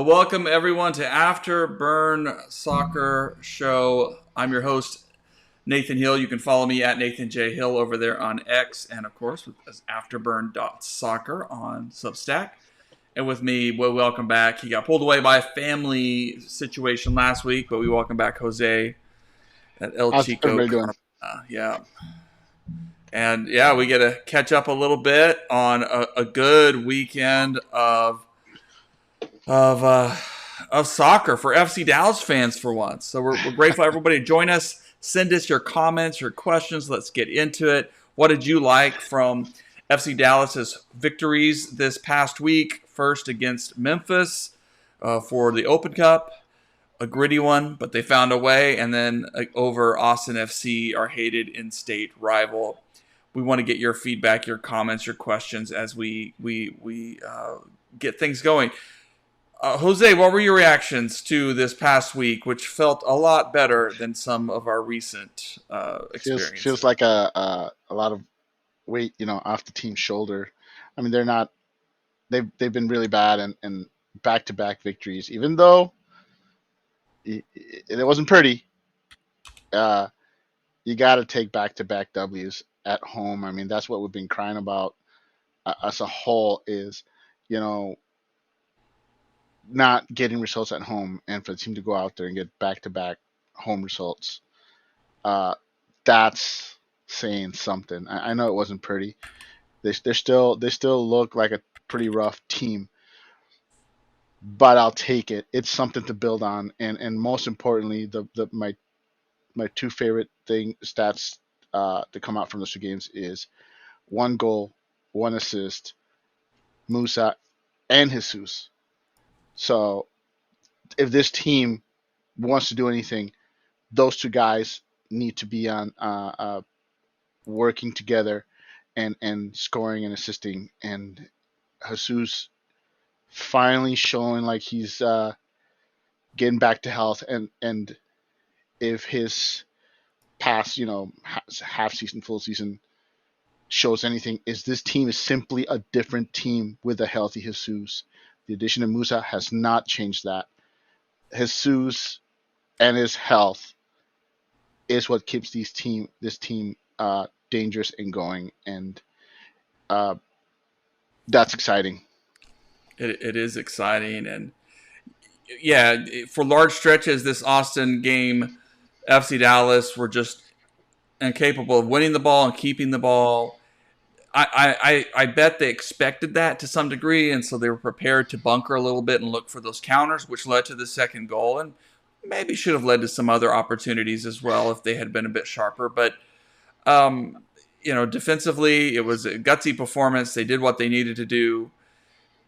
Well, welcome everyone to Afterburn Soccer Show. I'm your host, Nathan Hill. You can follow me at Nathan J. Hill over there on X, and of course, as Afterburn.soccer on Substack. And with me, well, welcome back. He got pulled away by a family situation last week, but we welcome back Jose at El How's Chico. everybody doing? Yeah. And yeah, we get to catch up a little bit on a good weekend of soccer for FC Dallas fans for once. So we're grateful everybody to join us. Send us your comments, your questions. Let's get into it. What did you like from FC Dallas's victories this past week? First against Memphis for the Open Cup, a gritty one, but they found a way. And then over Austin FC, our hated in-state rival. We want to get your feedback, your comments, your questions as we get things going. Jose, what were your reactions to this past week, which felt a lot better than some of our recent experiences? Feels like a lot of weight, off the team's shoulder. I mean, they're not. They've been really bad and back-to-back victories. Even though it wasn't pretty, you got to take back-to-back W's at home. I mean, that's what we've been crying about as a whole is, you know, not getting results at home, and for the team to go out there and get back-to-back home results. Uh, that's saying something. I know it wasn't pretty. They still look like a pretty rough team, but I'll take it. It's something to build on, and most importantly, the my two favorite stats to come out from those two games is one goal, one assist, Musa and Jesus. So if this team wants to do anything, those two guys need to be on working together and scoring and assisting. And Jesus finally showing like he's getting back to health. And if his past, half season, full season shows anything, is this team is simply a different team with a healthy Jesus. The addition of Musa has not changed that. Jesus and his health is what keeps this team dangerous and going, and uh, that's exciting. It is exciting, and yeah, for large stretches, this Austin game, FC Dallas were just incapable of winning the ball and keeping the ball. I bet they expected that to some degree, and so they were prepared to bunker a little bit and look for those counters, which led to the second goal, and maybe should have led to some other opportunities as well if they had been a bit sharper. But defensively, it was a gutsy performance. They did what they needed to do.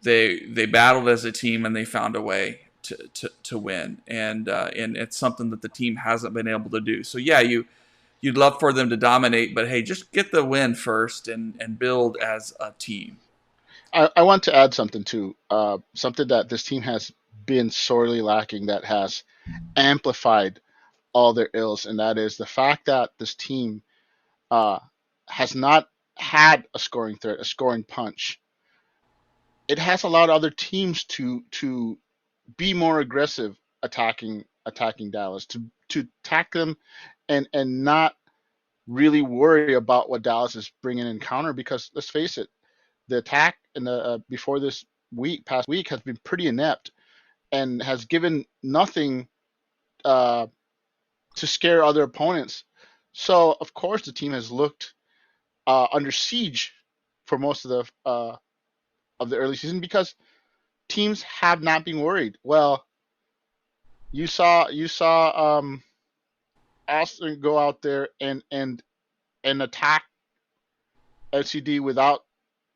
They battled as a team and they found a way to win, and it's something that the team hasn't been able to do. So yeah, you'd love for them to dominate, but hey, just get the win first and build as a team. I want to add something too, something that this team has been sorely lacking that has amplified all their ills, and that is the fact that this team uh, has not had a scoring threat, a scoring punch. It has allowed other teams to be more aggressive attacking Dallas, to attack them and not really worry about what Dallas is bringing in counter, because let's face it, the attack in the before this past week has been pretty inept and has given nothing uh, to scare other opponents. So of course the team has looked under siege for most of the early season because teams have not been worried. Well, you saw Austin go out there and attack LCD without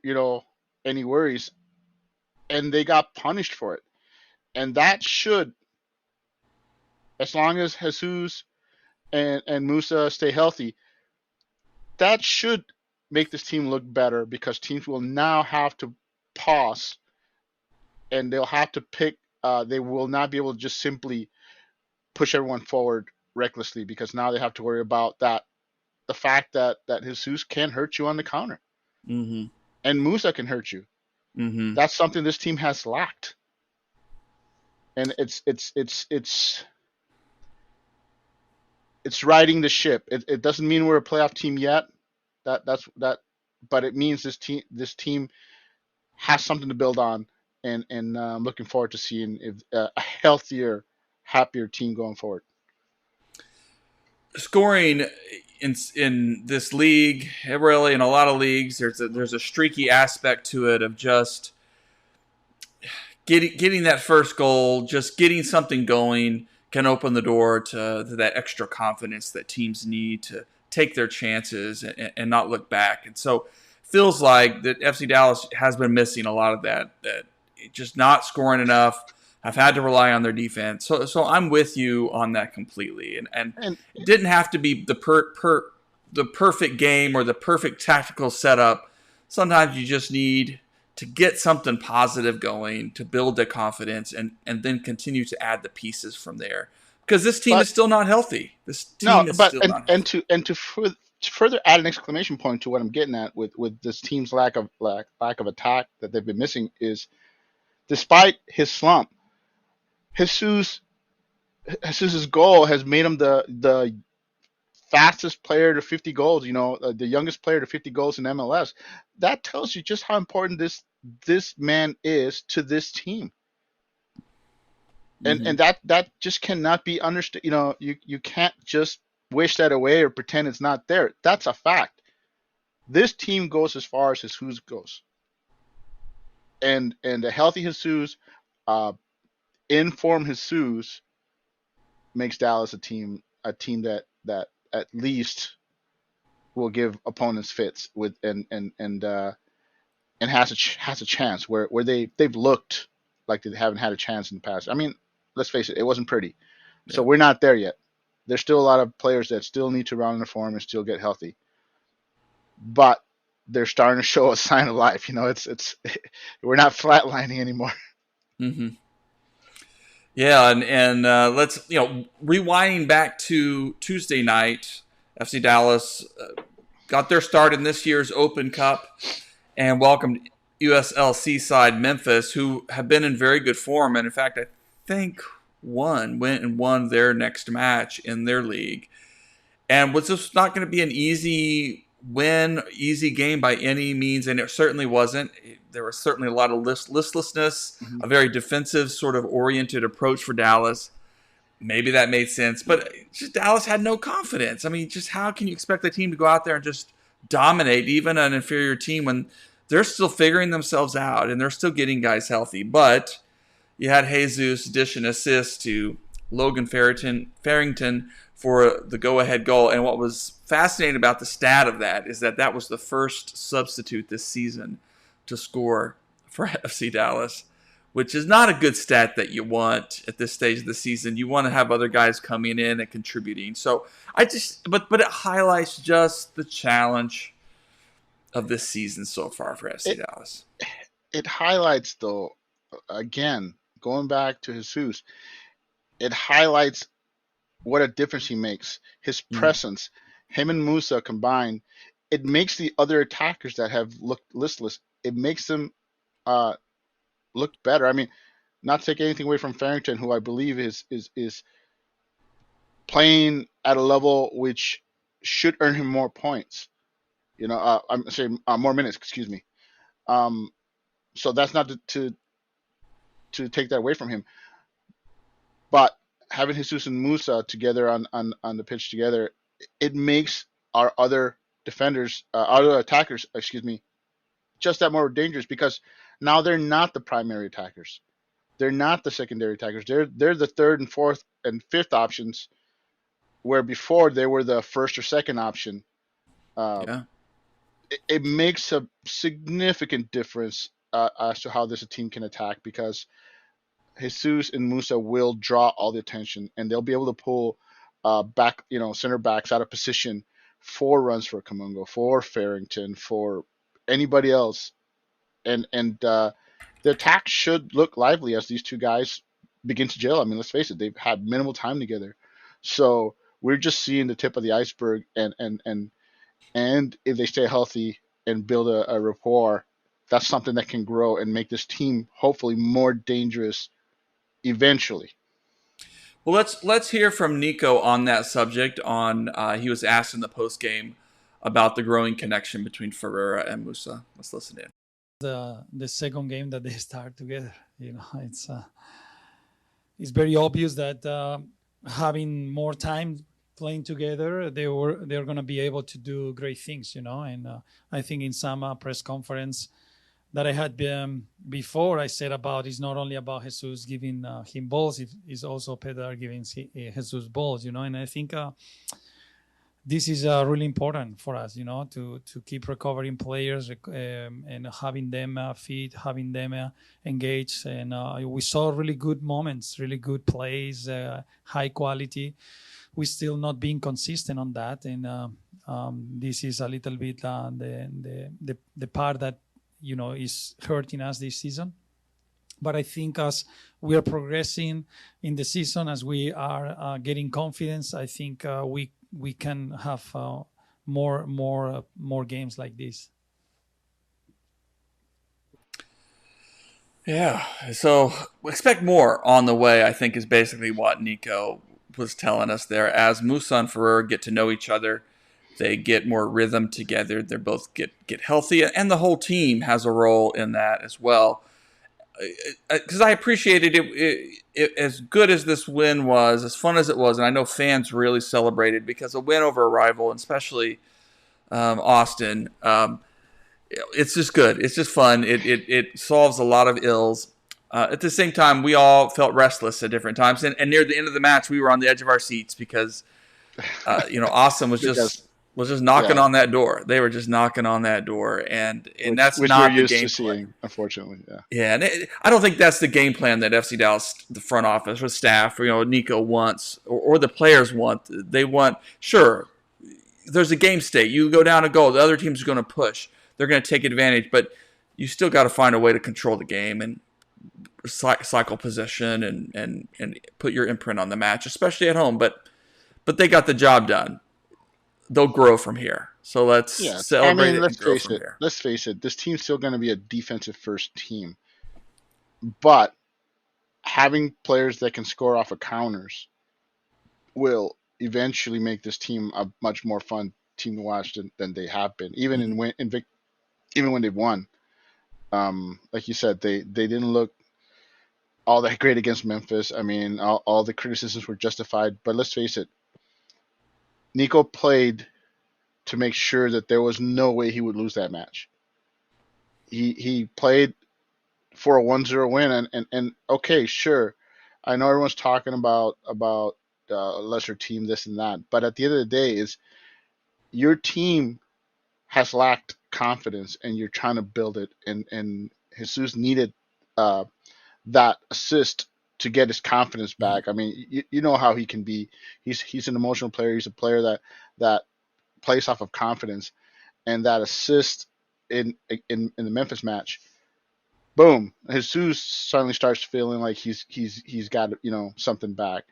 you know any worries, and they got punished for it. And that should, as long as Jesus and Musa stay healthy, that should make this team look better because teams will now have to pause and they'll have to pick. They will not be able to just simply push everyone forward recklessly because now they have to worry about the fact that Jesus can hurt you on the counter Mm-hmm. and Musa can hurt you. Mm-hmm. That's something this team has lacked. and it's riding the ship. It doesn't mean we're a playoff team yet. That, but it means this team has something to build on, and I'm looking forward to seeing if a healthier, happier team going forward. Scoring in this league, really in a lot of leagues, there's a streaky aspect to it of just getting that first goal, just getting something going can open the door to that extra confidence that teams need to take their chances and not look back. And so feels like that FC Dallas has been missing a lot of that just not scoring enough. Have had to rely on their defense. So I'm with you on that completely. And And it didn't have to be the perfect game or the perfect tactical setup. Sometimes you just need to get something positive going to build the confidence and then continue to add the pieces from there. Because this team is but still not healthy. This no, team is but still not healthy. to further add an exclamation point to what I'm getting at with this team's lack of attack that they've been missing is, despite his slump, Jesus Jesus's goal has made him the fastest player to 50 goals. The youngest player to 50 goals in MLS. That tells you just how important this man is to this team, and Mm-hmm. and that just cannot be understood. You can't just wish that away or pretend it's not there. That's a fact. This team goes as far as Jesus goes, and a healthy Jesus, uh, in form Jesus makes Dallas a team that at least will give opponents fits with and has a chance where they've looked like they haven't had a chance in the past. I mean, let's face it, it wasn't pretty. So Yeah. we're not there yet. There's still a lot of players that still need to round in the form and still get healthy. But they're starting to show a sign of life. It's we're not flatlining anymore. Mm-hmm. Yeah, and let's rewinding back to Tuesday night. FC Dallas got their start in this year's Open Cup and welcomed USL side Memphis, who have been in very good form. And in fact, I think went and won their next match in their league. And was this not going to be an easy win, easy game by any means? And it certainly wasn't. There was certainly a lot of listlessness, Mhm. a very defensive sort of oriented approach for Dallas. Maybe that made sense, but just Dallas had no confidence. I mean, just how can you expect the team to go out there and just dominate even an inferior team when they're still figuring themselves out and they're still getting guys healthy? But you had Jesus dish an assist to Logan Farrington for the go-ahead goal. And what was fascinating about the stat of that is that was the first substitute this season to score for FC Dallas, which is not a good stat that you want at this stage of the season. You want to have other guys coming in and contributing. So but it highlights just the challenge of this season so far for FC It Dallas. it highlights, though, again, going back to Jesus, it highlights what a difference he makes. His Mm, presence, him and Musa combined, it makes the other attackers that have looked listless. It makes them uh, look better. I mean, not to take anything away from Farrington, who I believe is playing at a level which should earn him more points. I'm saying more minutes. Excuse me. Um, so that's not to take that away from him, but having Jesus and Musa together on the pitch together, it makes our other defenders, other attackers, excuse me, just that more dangerous, because now they're not the primary attackers. They're not the secondary attackers. They're the third and fourth and fifth options, where before they were the first or second option. Uh, yeah. it makes a significant difference as to how this team can attack, because Jesus and Musa will draw all the attention, and they'll be able to pull center backs out of position for runs for Kamungo, for Farrington, for anybody else, and the attack should look lively as these two guys begin to gel. I mean, let's face it, they've had minimal time together, so we're just seeing the tip of the iceberg, and if they stay healthy and build a rapport, that's something that can grow and make this team hopefully more dangerous eventually. Well, let's hear from Nico on that subject. He was asked in the post game about the growing connection between Ferreira and Musa. Let's listen in. The second game that they start together, it's very obvious that having more time playing together, they're going to be able to do great things, And I think in some press conference that I had before, I said it's not only about Jesus giving him balls, it's also Pedro giving Jesus balls, And I think this is really important for us, to keep recovering players and having them fit, having them engaged. And we saw really good moments, really good plays, high quality. We're still not being consistent on that, and this is a little bit the part that is hurting us this season. But I think as we are progressing in the season, as we are getting confidence, I think we can have more games like this. Yeah, so expect more on the way, I think, is basically what Nico was telling us there. As Musa and Ferreira get to know each other, they get more rhythm together. They both get healthy, and the whole team has a role in that as well. Because I appreciated it as good as this win was, as fun as it was, and I know fans really celebrated because a win over a rival, and especially Austin, it's just good. It's just fun. It solves a lot of ills. At the same time, we all felt restless at different times, and near the end of the match, we were on the edge of our seats because Austin was just knocking on that door. They were just knocking on that door, and that's which not we're the used game to seeing, plan. Unfortunately. Yeah, and I don't think that's the game plan that FC Dallas, the front office or staff, or Nico wants, or the players want. They want, sure, there's a game state. You go down a goal, the other team's going to push. They're going to take advantage, but you still got to find a way to control the game and cycle possession and put your imprint on the match, especially at home. But they got the job done. They'll grow from here. So let's celebrate it and grow from here. Let's face it. This team's still going to be a defensive-first team. But having players that can score off of counters will eventually make this team a much more fun team to watch than they have been, even when they've won. Like you said, they didn't look all that great against Memphis. I mean, all the criticisms were justified. But let's face it, Nico played to make sure that there was no way he would lose that match. He played for a 1-0 win, and okay, sure, I know everyone's talking about a lesser team, this and that, but at the end of the day, is your team has lacked confidence, and you're trying to build it, and Jesus needed that assist to get his confidence back. I mean, you know how he can be. He's an emotional player. He's a player that plays off of confidence, and that assist in the Memphis match, boom, Jesus suddenly starts feeling like he's got something back.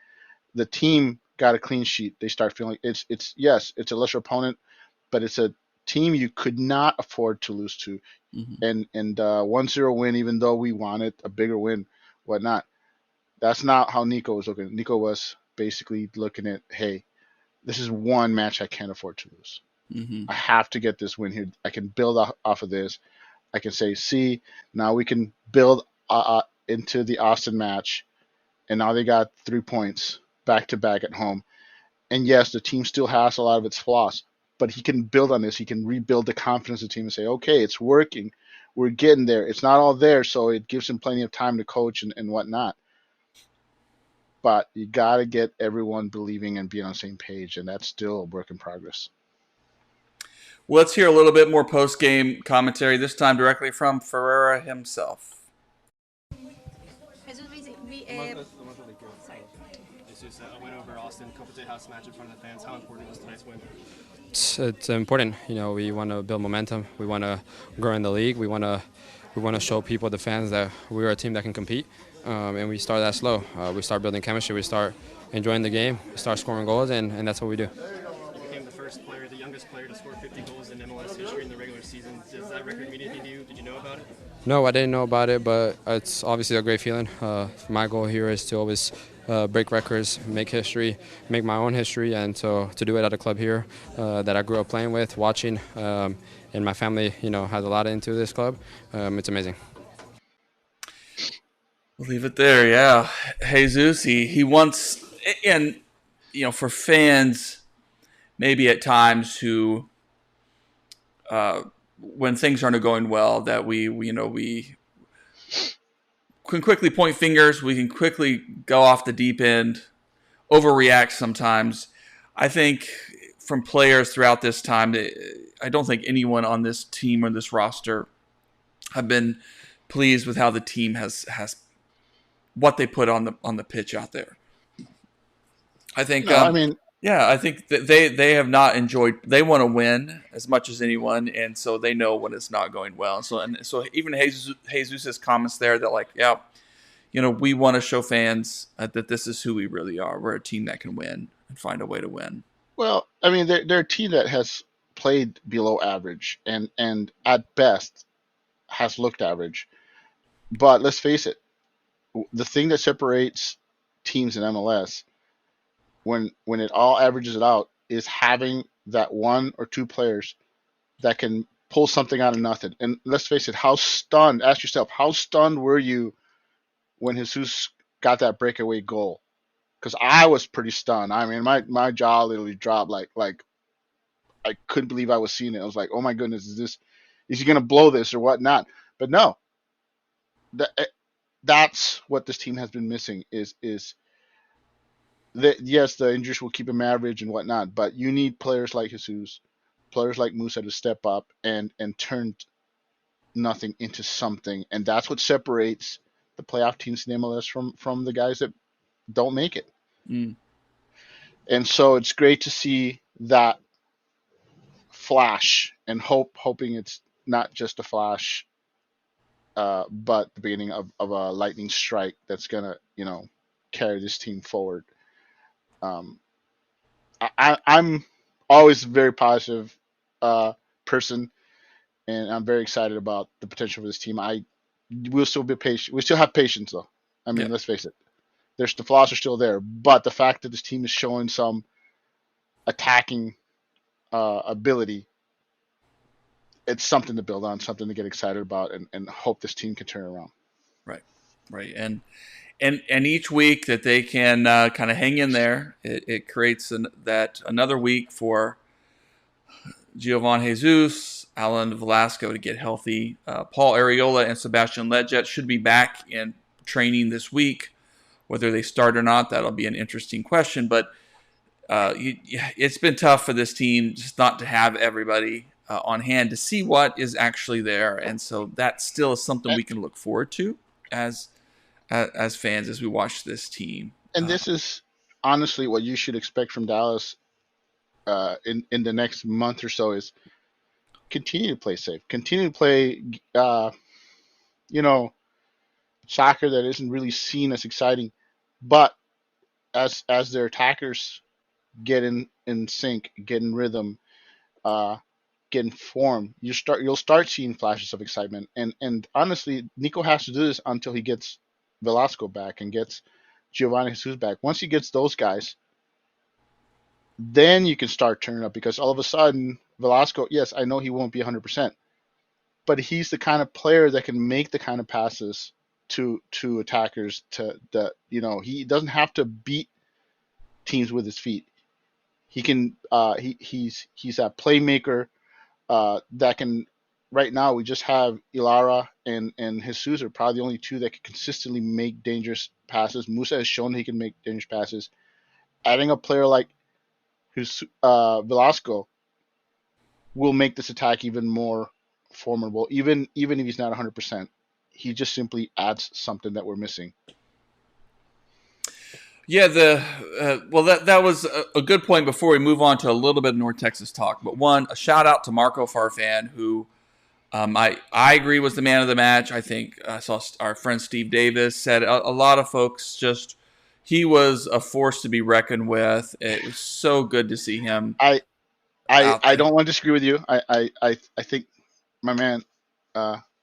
The team got a clean sheet. They start feeling it's a lesser opponent, but it's a team you could not afford to lose to. And 1-0 win, even though we wanted a bigger win, whatnot. That's not how Nico was looking. Nico was basically looking at, hey, this is one match I can't afford to lose. I have to get this win here. I can build off of this. I can say, see, now we can build into the Austin match, and now they got 3 points back-to-back at home. And yes, the team still has a lot of its flaws, but he can build on this. He can rebuild the confidence of the team and say, okay, it's working. We're getting there. It's not all there, so it gives him plenty of time to coach and whatnot. But you got to get everyone believing and being on the same page, and that's still a work in progress. Well, let's hear a little bit more post-game commentary, this time directly from Ferreira himself. This is a win over Austin, Copa House match in front of the fans. How important was tonight's win? It's important. We want to build momentum. We want to grow in the league. We want to show people, the fans, that we're a team that can compete. And we start that slow. We start building chemistry. We start enjoying the game. We start scoring goals, and that's what we do. You became the first player of the youngest player to score 50 goals in MLS history in the regular season. Does that record mean anything to you? Did you know about it? No, I didn't know about it, but it's obviously a great feeling. My goal here is to always break records, make history, make my own history, and to do it at a club here that I grew up playing with, watching, and my family, has a lot into this club. It's amazing. We'll leave it there. Yeah, Jesus, he wants, and for fans, maybe at times who, when things aren't going well, that we can quickly point fingers. We can quickly go off the deep end, overreact sometimes. I think from players throughout this time, I don't think anyone on this team or this roster have been pleased with how the team has what they put on the pitch out there. I think. I think that they have not enjoyed. They want to win as much as anyone, and so they know when it's not going well. And so even Jesus's comments there that we want to show fans that this is who we really are. We're a team that can win and find a way to win. Well, they're a team that has played below average and at best has looked average. But let's face it, the thing that separates teams in MLS when it all averages it out is having that one or two players that can pull something out of nothing. And let's face it, ask yourself, how stunned were you when Jesus got that breakaway goal? Because I was pretty stunned. My jaw literally dropped like I couldn't believe I was seeing it. I was like, oh my goodness, is he going to blow this or whatnot? But no, that's what this team has been missing is that, yes, the injuries will keep him average and whatnot, but you need players like Jesus, players like Musa to step up and turn nothing into something. And that's what separates the playoff teams in MLS from the guys that don't make it. Mm. And so it's great to see that flash and hoping it's not just a flash, but the beginning of a lightning strike that's going to, carry this team forward. I'm always a very positive person, and I'm very excited about the potential for this team. We'll still be patient. We still have patience, though. Let's face it. The flaws are still there, but the fact that this team is showing some attacking ability, it's something to build on, something to get excited about, and hope this team can turn around. Right, and each week that they can kind of hang in there, it creates another week for Giovan Jesus, Alan Velasco to get healthy. Paul Arriola and Sebastian Leggett should be back in training this week. Whether they start or not, that'll be an interesting question. But it's been tough for this team just not to have everybody on hand to see what is actually there. And so that still is something we can look forward to as fans as we watch this team. And this is honestly what you should expect from Dallas in the next month or so is continue to play safe, continue to play, soccer that isn't really seen as exciting, but as their attackers get in sync, get in rhythm, get in form, you'll start seeing flashes of excitement. And honestly, Nico has to do this until he gets Velasco back and gets Giovanni Jesus back. Once he gets those guys, then you can start turning up, because all of a sudden Velasco, yes, I know he won't be 100%, but he's the kind of player that can make the kind of passes to attackers he doesn't have to beat teams with his feet. He can he's a playmaker that can. Right now we just have Ilara and Jesus are probably the only two that can consistently make dangerous passes. Musa has shown he can make dangerous passes. Adding a player like Velasco will make this attack even more formidable, even if he's not 100%. He just simply adds something that we're missing. Yeah, that was a good point before we move on to a little bit of North Texas talk. But a shout out to Marco Farfan, who I agree was the man of the match. I think I saw our friend Steve Davis said a lot of folks he was a force to be reckoned with. It was so good to see him. out I there. don't want to disagree with you. I think my man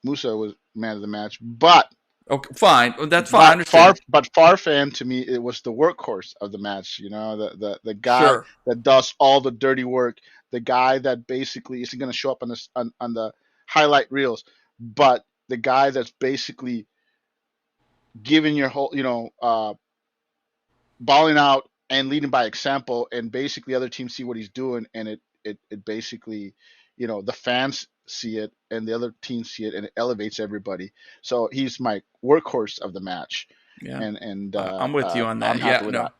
Musa was man of the match, but Okay, fine. Well, that's fine. I understand. Farfan to me it was the workhorse of the match. You know, the guy Sure. that does all the dirty work, the guy that basically isn't going to show up on the highlight reels, but the guy that's basically giving your whole, balling out and leading by example, and basically other teams see what he's doing, and it basically, the fans see it and the other teams see it, and it elevates everybody. So he's my workhorse of the match, Yeah. and I'm with you on that. I'm happy Yeah. with No. that.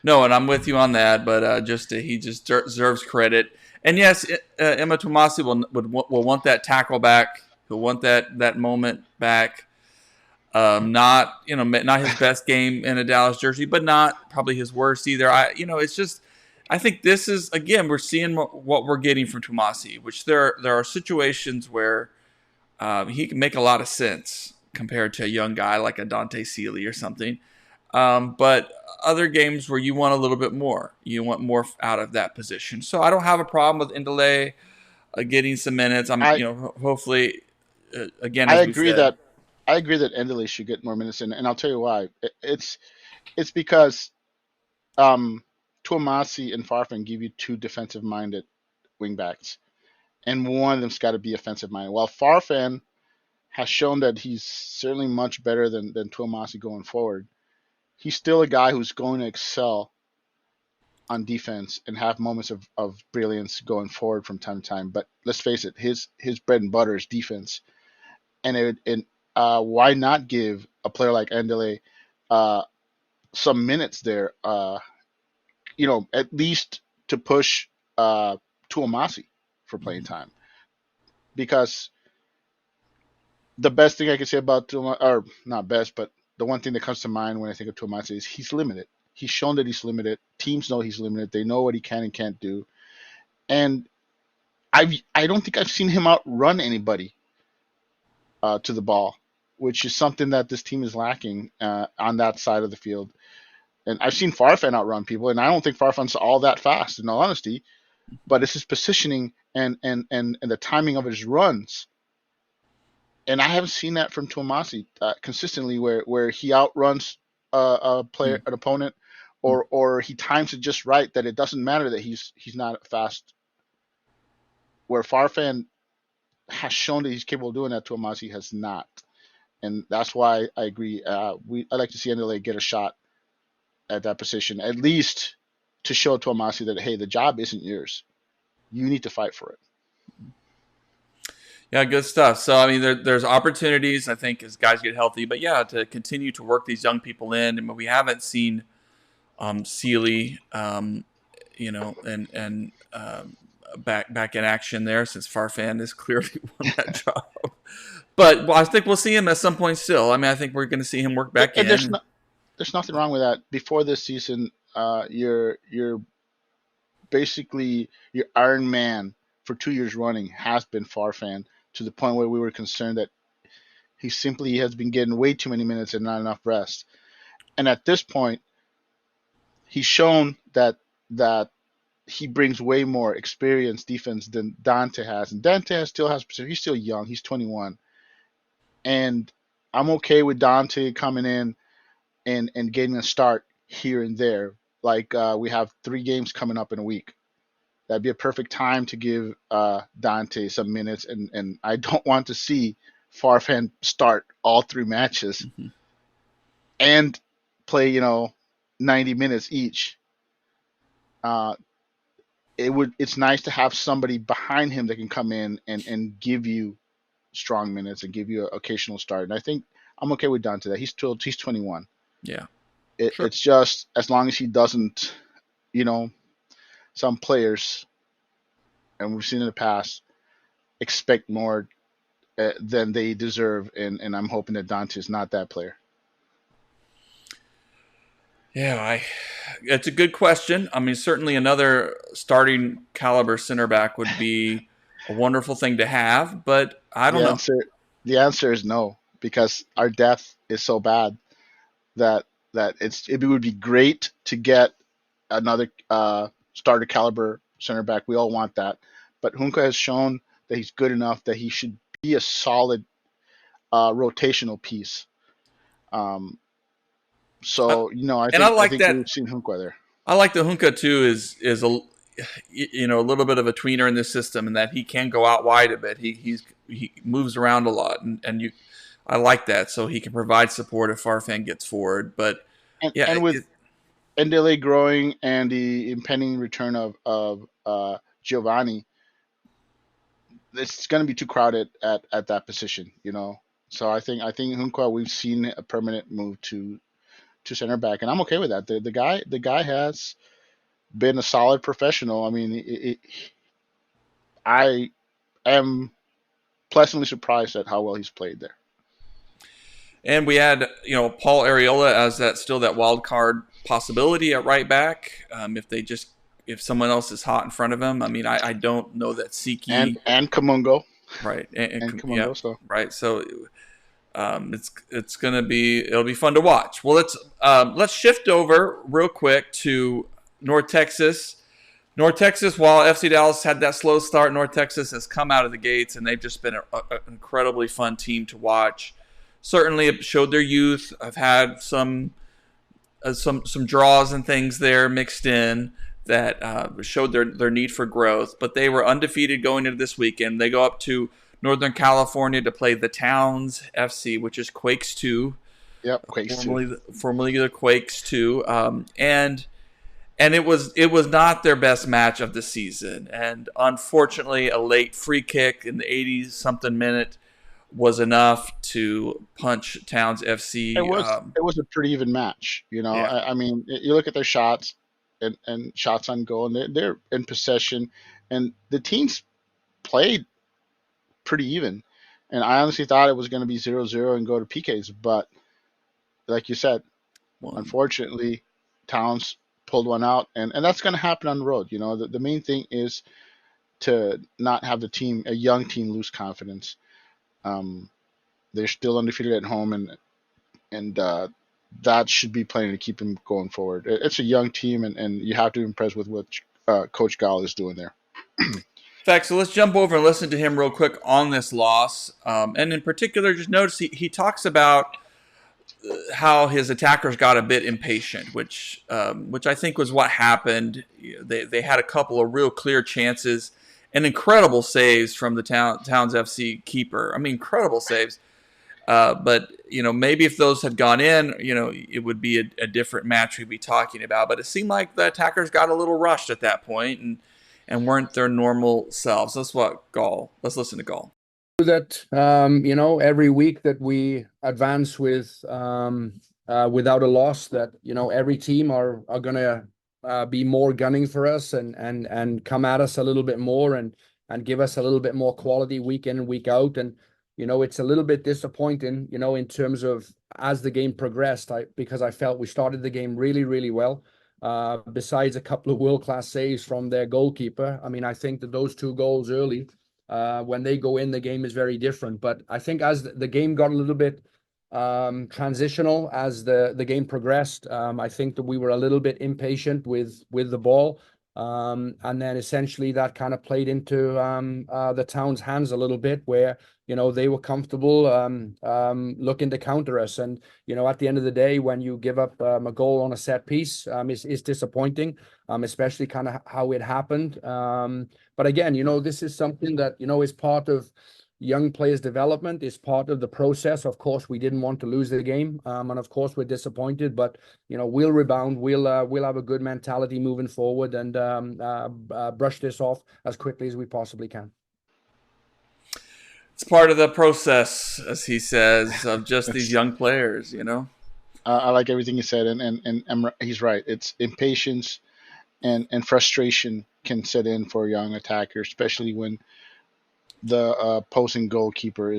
No, and I'm with you on that. But he just deserves credit. And yes, Emma Tomasi will want that tackle back. He'll want that moment back. Not not his best game in a Dallas jersey, but not probably his worst either. It's just I think this is again we're seeing what we're getting from Tomasi, which there are situations where he can make a lot of sense compared to a young guy like a Dante Sealy or something. But other games where you want a little bit more, you want more out of that position. So I don't have a problem with Ndele getting some minutes. I Hopefully again I as we agree said. that Endley should get more minutes in, and I'll tell you why. It's because Tuamasi and Farfan give you two defensive minded wingbacks, and one of them's got to be offensive minded. While Farfan has shown that he's certainly much better than Tuamasi going forward, he's still a guy who's going to excel on defense and have moments of brilliance going forward from time to time. But let's face it, his bread and butter is defense, and why not give a player like Endele some minutes there? At least to push Tuamasi for playing time, because the best thing I can say about Tuamasi, or not best, but the one thing that comes to mind when I think of Tuamasi is he's limited. He's shown that he's limited. Teams know he's limited. They know what he can and can't do. And I don't think I've seen him outrun anybody to the ball, which is something that this team is lacking on that side of the field. And I've seen Farfan outrun people, and I don't think Farfan's all that fast, in all honesty. But it's his positioning and the timing of his runs. And I haven't seen that from Tuamasi consistently, where he outruns a player, an opponent, or he times it just right that it doesn't matter that he's not fast. Where Farfan has shown that he's capable of doing that, Tuamasi has not, and that's why I agree. I'd like to see Ndele get a shot at that position, at least to show Tuamasi that hey, the job isn't yours. You need to fight for it. Yeah, good stuff. So, I mean, there's opportunities, I think, as guys get healthy. But, yeah, to continue to work these young people in. I mean, we haven't seen Sealy, and back in action there since Farfan has clearly won that job. But I think we'll see him at some point still. I mean, I think we're going to see him work back And in. there's nothing wrong with that. Before this season, you're basically your Iron Man for 2 years running has been Farfan, to the point where we were concerned that he simply has been getting way too many minutes and not enough rest. And at this point, he's shown that he brings way more experience defense than Dante has. And Dante still has, he's still young. He's 21. And I'm okay with Dante coming in and getting a start here and there. Like we have 3 games coming up in a week. That'd be a perfect time to give Dante some minutes, and I don't want to see Farfan start all 3 matches and play 90 minutes each. It's nice to have somebody behind him that can come in and give you strong minutes and give you an occasional start. And I think I'm okay with Dante that he's 21. Yeah, Sure. It's just as long as he doesn't, some players, and we've seen in the past, expect more than they deserve, and I'm hoping that Dante is not that player. Yeah, it's a good question. I mean, certainly another starting caliber center back would be a wonderful thing to have, but I don't know. The answer is no, because our depth is so bad that it would be great to get another starter caliber center back. We all want that. But Hunka has shown that he's good enough that he should be a solid rotational piece. So, I think that. we've seen Hunka there. I like the Hunka too is a little bit of a tweener in this system, and that he can go out wide a bit. He moves around a lot, and I like that. So he can provide support if Farfan gets forward. But with Ndele growing and the impending return of Giovanni, it's going to be too crowded at that position. So I think Hunka, we've seen a permanent move to center back, and I'm okay with that. The guy has been a solid professional. I mean, I am pleasantly surprised at how well he's played there. And we had, Paul Arriola as that wild card possibility at right back. If someone else is hot in front of him. I mean, I don't know that Siki and Kamungo, right? And Kamungo, so. Right. So it'll be fun to watch. Well, let's shift over real quick to North Texas. North Texas, while FC Dallas had that slow start, North Texas has come out of the gates, and they've just been an incredibly fun team to watch. Certainly, it showed their youth. I've had some draws and things there mixed in that showed their need for growth. But they were undefeated going into this weekend. They go up to Northern California to play the Towns FC, which is Quakes 2. Yep, Quakes 2. Formerly the Quakes 2. And it was not their best match of the season. And unfortunately, a late free kick in the 80-something minute was enough to punch Towns FC. It was a pretty even match. Yeah. I mean, you look at their shots and shots on goal, and they're in possession, and the teams played pretty even. And I honestly thought it was going to be 0-0 and go to PKs, but like you said, unfortunately, Towns pulled one out, and that's going to happen on the road. The main thing is to not have a young team, lose confidence. They're still undefeated at home, and that should be plenty to keep them going forward. It's a young team, and you have to be impressed with what Coach Gall is doing there. In fact, so let's jump over and listen to him real quick on this loss. And in particular, just notice he talks about how his attackers got a bit impatient, which I think was what happened. They had a couple of real clear chances and incredible saves from the Towns FC keeper. I mean, incredible saves. But maybe if those had gone in, it would be a different match we'd be talking about. But it seemed like the attackers got a little rushed at that point and weren't their normal selves. Let's listen to Gall. That every week that we advance with without a loss, that every team are gonna be more gunning for us and come at us a little bit more and give us a little bit more quality week in and week out. And it's a little bit disappointing in terms of as the game progressed, because I felt we started the game really, really well. Besides a couple of world-class saves from their goalkeeper, I mean, I think that those 2 goals early, when they go in, the game is very different. But I think as the game got a little bit transitional, as the game progressed, I think that we were a little bit impatient with the ball. And then essentially that kind of played into the Towns' hands a little bit, where they were comfortable looking to counter us. And at the end of the day, when you give up a goal on a set piece, it's disappointing, especially kind of how it happened. But again, this is something that is part of young players' development, is part of the process. Of course, we didn't want to lose the game, and of course we're disappointed, but we'll rebound. We'll have a good mentality moving forward and brush this off as quickly as we possibly can. It's part of the process, as he says, of just these young players. I like everything he said, and he's right. It's impatience and frustration can set in for a young attacker, especially when the opposing goalkeeper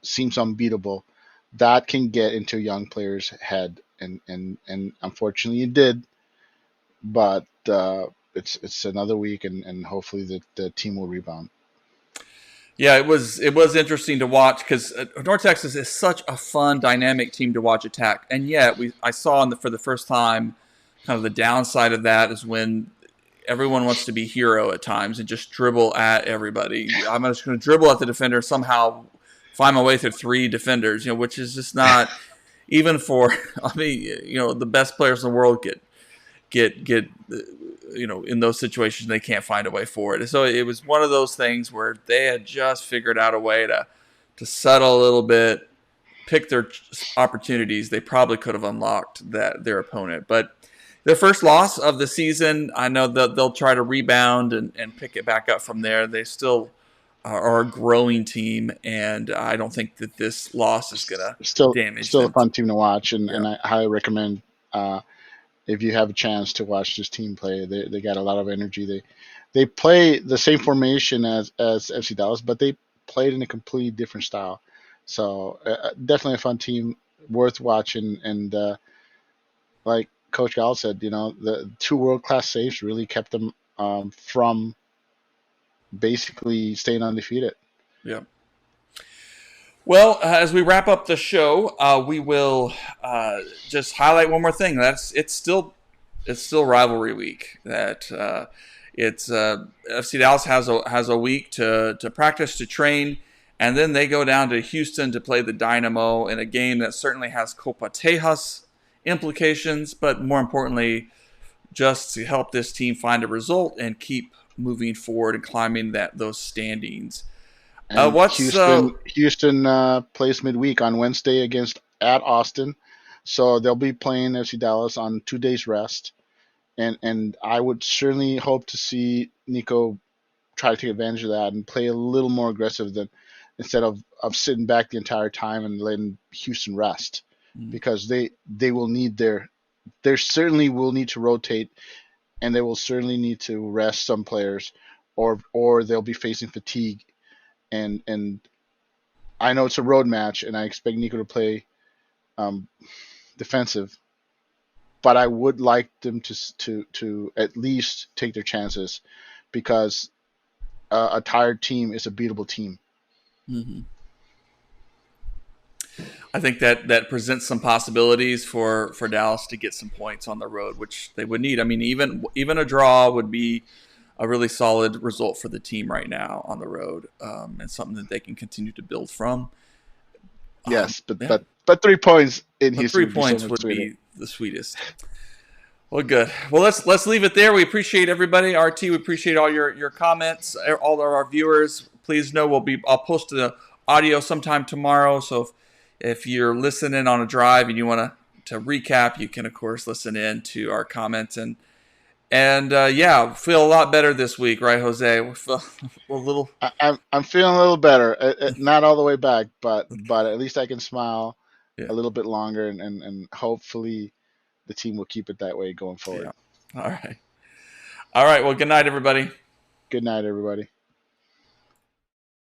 seems unbeatable. That can get into a young player's head, and unfortunately it did. But it's another week, and hopefully the team will rebound. Yeah, it was interesting to watch, because North Texas is such a fun, dynamic team to watch attack, and yet I saw for the first time kind of the downside of that is when everyone wants to be hero at times and just dribble at everybody. I'm just going to dribble at the defender, somehow find my way through 3 defenders, which is just not even for, I mean, the best players in the world get in those situations, they can't find a way forward. So it was one of those things where they had just figured out a way to settle a little bit, pick their opportunities. They probably could have unlocked their opponent, but their first loss of the season, I know that they'll try to rebound and pick it back up from there. They still are a growing team, and I don't think that this loss is going to damage still them. a fun team to watch, and I highly recommend if you have a chance to watch this team play. They got a lot of energy. They play the same formation as FC Dallas, but they played in a completely different style. So definitely a fun team, worth watching. And like Coach Gall said, the 2 world-class saves really kept them from basically staying undefeated. Yeah. Well, as we wrap up the show, we will just highlight one more thing. It's still rivalry week. That it's FC Dallas has a week to practice, to train, and then they go down to Houston to play the Dynamo in a game that certainly has Copa Tejas implications, but more importantly, just to help this team find a result and keep moving forward and climbing those standings. And Houston plays midweek on Wednesday at Austin, so they'll be playing FC Dallas on 2 days rest, and I would certainly hope to see Nico try to take advantage of that and play a little more aggressive instead of sitting back the entire time and letting Houston rest, because they will need they certainly will need to rotate, and they will certainly need to rest some players, or they'll be facing fatigue. And I know it's a road match, and I expect Nico to play defensive, but I would like them to at least take their chances, because a tired team is a beatable team. Mm-hmm. I think that presents some possibilities for Dallas to get some points on the road, which they would need. I mean, even a draw would be a really solid result for the team right now on the road, and something that they can continue to build from. Yes, but 3 points in Houston. 3 points would be the sweetest. Well, good. Well, let's leave it there. We appreciate everybody. RT, we appreciate all your comments. All of our viewers, please know I'll post the audio sometime tomorrow. So if you're listening on a drive and you want to recap, you can of course listen in to our comments and feel a lot better this week, right, Jose? We feel a little. I'm feeling a little better. Not all the way back, but at least I can smile a little bit longer, and hopefully the team will keep it that way going forward. Yeah. All right. Well, good night, everybody. Good night, everybody.